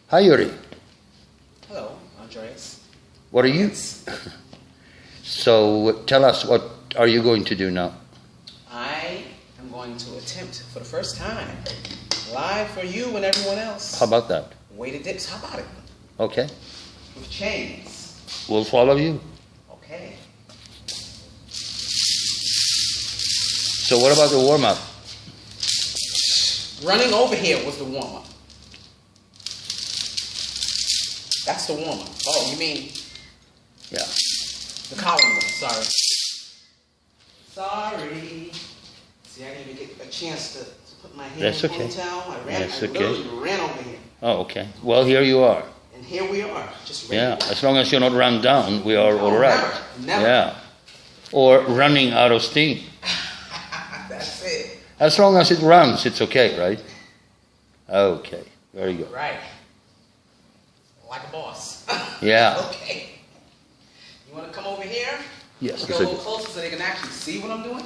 Hi, Urey. Hello, Andres. What are you? So tell us, what are you going to do now? I am going to attempt for the first time, live for you and everyone else. How about that? Weighted dips. How about it? Okay. With chains. We'll follow you. Okay. So what about the warm-up? Running over here was the warm-up. That's the warm-up. Oh, you mean? Yeah. The Cahling one. Sorry. Sorry. See, I didn't even get a chance to put my hand That's in okay. the ponytail. That's I okay. literally ran over here. Oh, okay. Well, here you are. And here we are. Just ready. Yeah. As long as you're not run down, we are all right. Never. Yeah. Or running out of steam. That's it. As long as it runs, it's okay, right? Okay. Very good. Right. Like a boss. Yeah. Okay. You want to come over here? Yes. Get a little closer so they can actually see what I'm doing?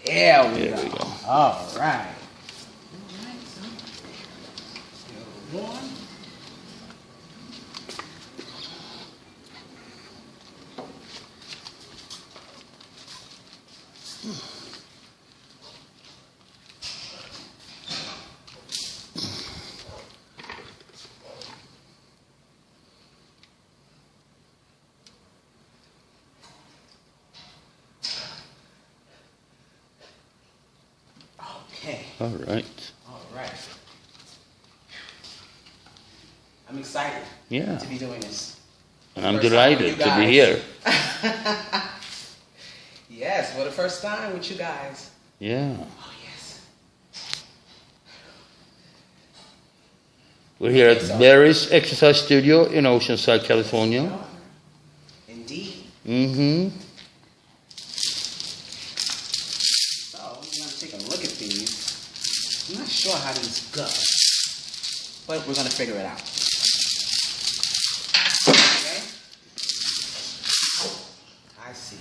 There we go. All right. One. Okay. All right. All right. I'm excited Yeah. to be doing this. And I'm First time delighted with you to be guys. here. Yes, for the first time with you guys. Yeah. Oh, yes. We're here at Barry's Exercise Studio in Oceanside, California. Indeed. Mm-hmm. So, we're going to take a look at these. I'm not sure how these go, but we're going to figure it out. Okay? I see.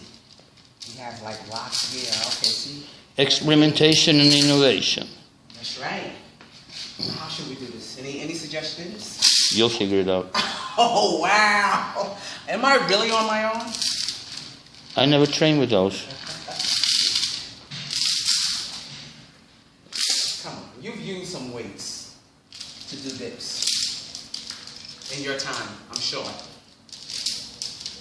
We have like locks here. Okay, see? Experimentation and innovation. That's right. How should we do this? Any suggestions? You'll figure it out. Oh, wow. Am I really on my own? I never trained with those. Come on. You've used some weights to do dips in your time, I'm sure.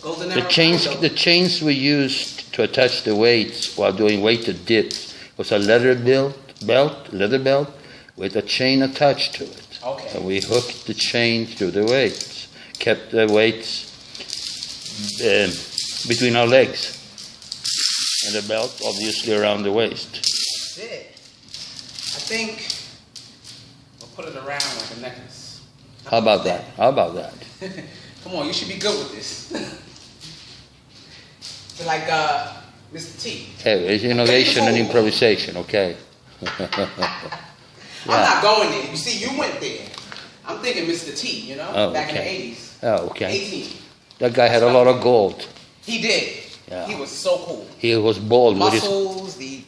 Golden The chains we used to attach the weights while doing weighted dips was a leather belt with a chain attached to it. Okay. So we hooked the chain to the weights, kept the weights between our legs, and the belt obviously around the waist. That's it. I think we'll put it around like a necklace. How about that? How about that? Come on, you should be good with this. So like Mr. T. Hey, it's innovation and improvisation, okay? I'm not going there. You see, you went there. I'm thinking Mr. T, you know, back in the 80s. Oh, okay. 18. That guy had a lot of gold. He did. Yeah. He was so cool. He was bald with his... Muscles, the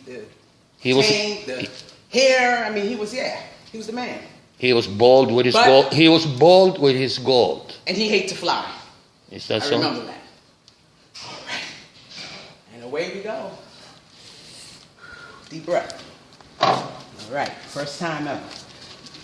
He was chain, the hair. I mean, he was the man. he was bald with his gold. He was bald with his gold. And he hated to fly. Is that I so? remember that. All right. And away we go. Deep breath. All right. First time ever.